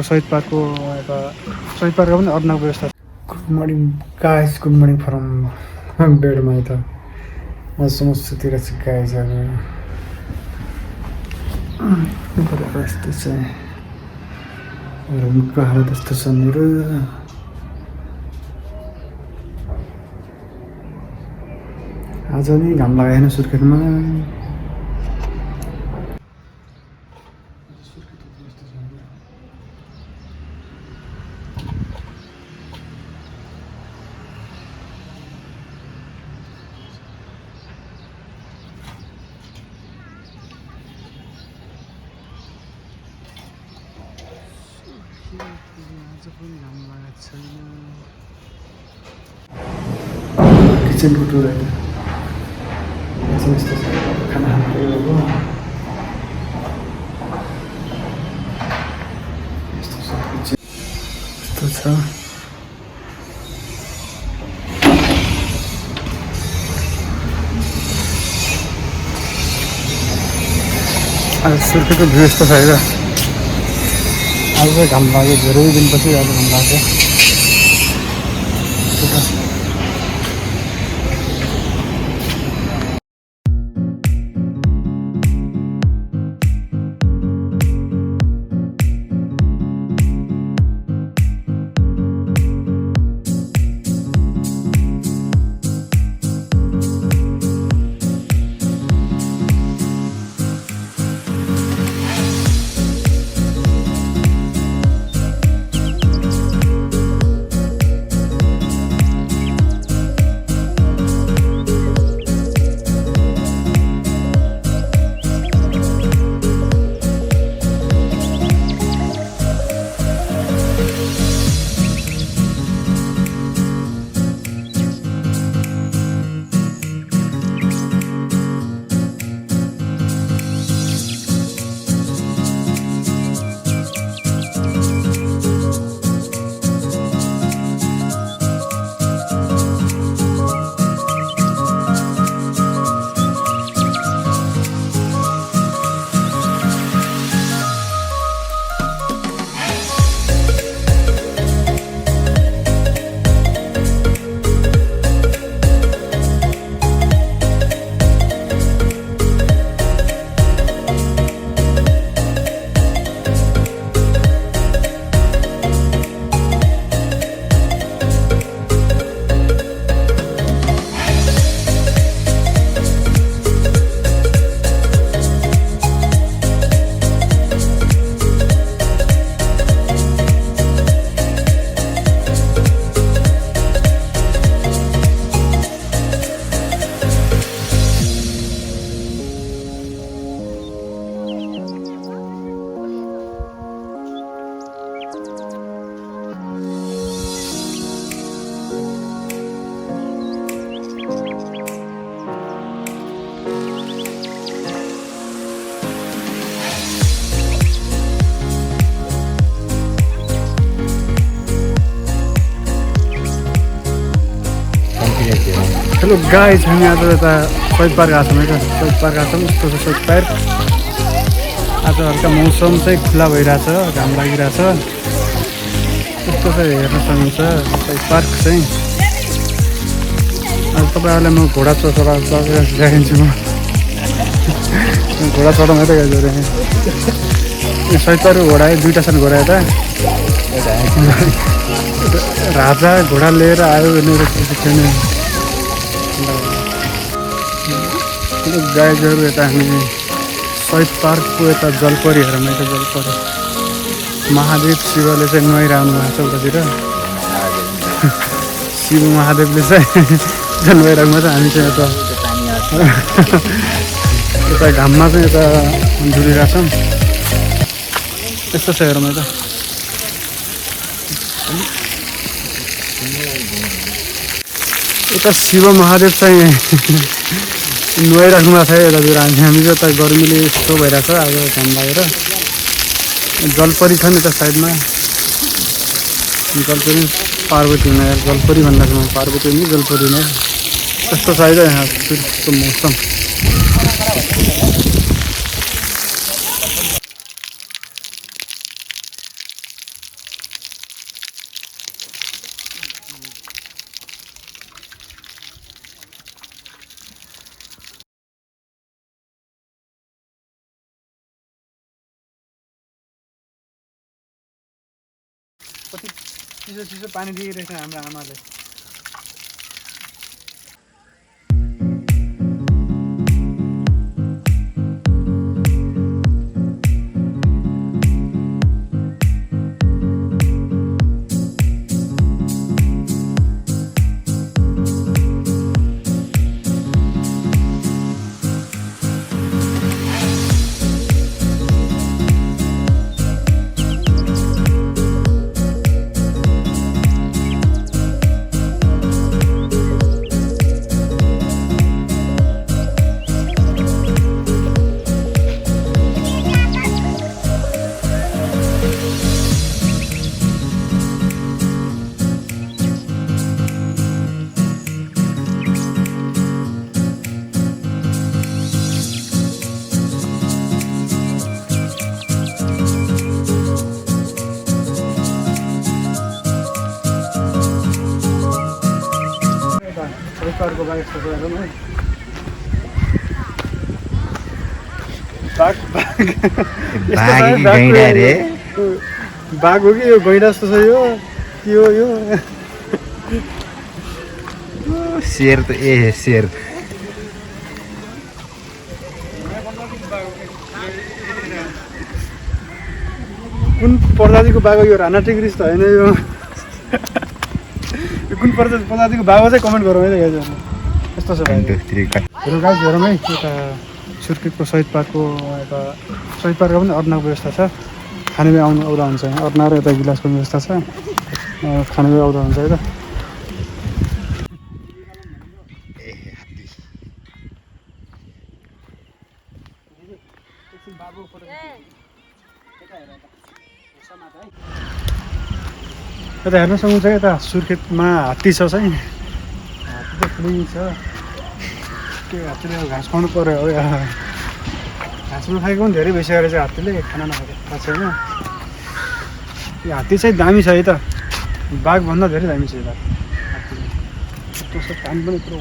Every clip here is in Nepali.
शहीद पार्कको एउटा शहीद पार्कको पनि अर्नाको व्यवस्था। Good morning guys, good morning from बेडमा त म समस्यातिर चाहिँ गाइजहरू यस्तो चाहिँ रुमको हालत यस्तो छ मेरो। आज नि घाम लगाएन सुर्खेतमा। किचनको टुर होइन, यस्तो खाना खानु पऱ्यो अब। यस्तो छ आज सुर्खेतको भ्यू यस्तो छ होइन। आज चाहिँ घाम लाग्यो, धेरै दिनपछि आज घाम लाग्यो। हेलो गाइज, हामी आज यता शहीद पार्क आएको छौँ है त। शहीद पार्क आएको छौँ, यस्तो छ शहीद पार्क। आज हल्का मौसम चाहिँ खुला भइरहेछ, घाम लागिरहेछ। यस्तो चाहिँ हेर्न सक्नुहुन्छ शहीद पार्क चाहिँ। आज तपाईँहरूलाई म घोडा देखाइदिन्छु। म घोडा चढाउन त गएर शहीद पार्कको घोडा दुईवटा छन् घोडा यता। राजा घोडा लिएर आयो भनेर गाइजहरू यता हामी शहीद पार्कको यता जलपरी हेरौँ। यता जलपरी महादेव शिवले चाहिँ नुहाइरहनु भएको छ उतातिर। शिव महादेवले चाहिँ नुहाइरहनु भएको छ। हामी चाहिँ यता घाममा चाहिँ यता डुलिरहेछौँ। यस्तो छ हेरौँ यता। यता शिव महादेव चाहिँ नुहाइराख्नु भएको छ यतातिर। हामी चाहिँ यता गर्मीले यस्तो भइरहेछ आज घाम लागेर। जलपरी छन् यता साइडमा। जलपरी पार्वती हुन यार, जलपरी भन्दा पार्वती नि जलपरी नै। यस्तो छ यहाँ सुर्खेतको मौसम। कति चिसो चिसो पानी दिइरहेछ हाम्रो आमाले। सरकारको बाघ यस्तो कुरा है बाघ हो कि यो गैँडा जस्तो छ यो के हो यो शेर त ए शेर कुन प्रजातिको बाघ हो यो राणा टिग्रिस त होइन यो कुन प्रजातिको बाघ चाहिँ कमेन्ट गरौँ है गाइज यस्तो छ हेरौँ गाइज हेरौँ है यता सुर्खेतको शहीद पार्कको यता शहीद पार्कको पनि अर्नाको व्यवस्था छ खाने आउँदा हुन्छ अर्ना र यता गिलासको व्यवस्था छ खाने आउँदा हुन्छ है त यता हेर्न सक्नुहुन्छ यता सुर्खेतमा हात्ती छ चाहिँ हात्ती त ठुलै छ के हात्तीले घाँस खुवाउनु पर्यो हो घाँस नखाएको पनि धेरै भइसकेर चाहिँ हात्तीले खाना नखाएको छैन यो हात्ती चाहिँ दामी छ है त बाघभन्दा धेरै दामी छ यता हात्ती काम पनि पुरो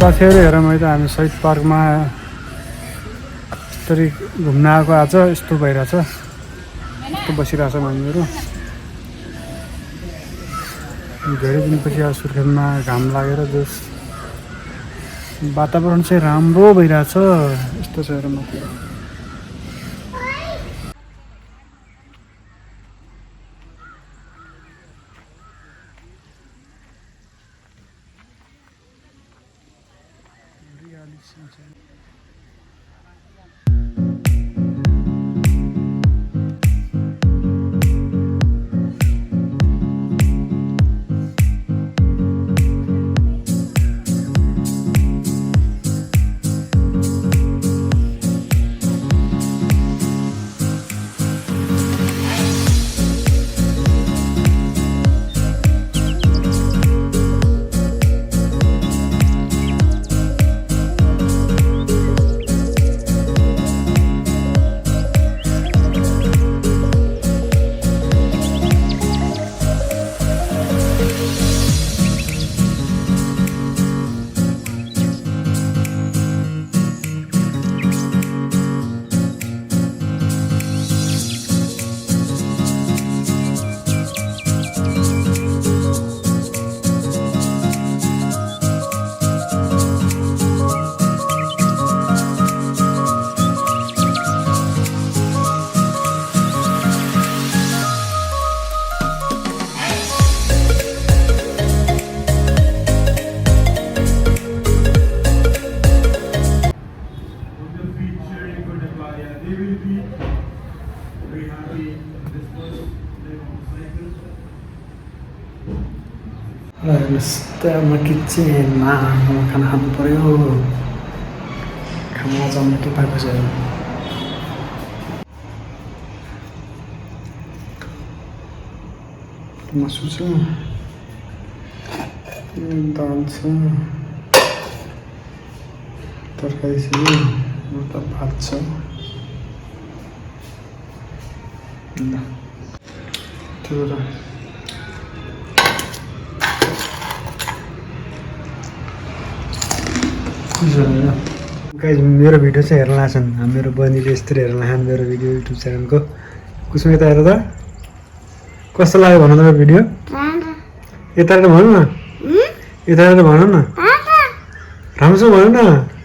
साथीहरू हेरौँ है त हामी शहीद पार्कमा यसरी घुम्न आएको आज यस्तो भइरहेछ यस्तो बसिरहेछ हामीहरू धेरै दिनपछि आज सुर्खेतमा घाम लागेर जस वातावरण चाहिँ राम्रो भइरहेछ यस्तो छ हेरौँ हेर्नुहोस् त म किचनमा खाना खानु पऱ्यो खाना जम्मै के पाएको छ मासु छ दाल छ तरकारी छ मतलब भात छ ल त्यो र गाइज मेरो भिडियो चाहिँ हेर्न लाग्छन् मेरो बहिनीले यस्तरी हेर्न लाग्छन् मेरो भिडियो युट्युब च्यानलको कुसुम यता हेर त कस्तो लाग्यो भन त भिडियो यता हेरेर भन न यता हेरेर भन न राम्रो छ भन न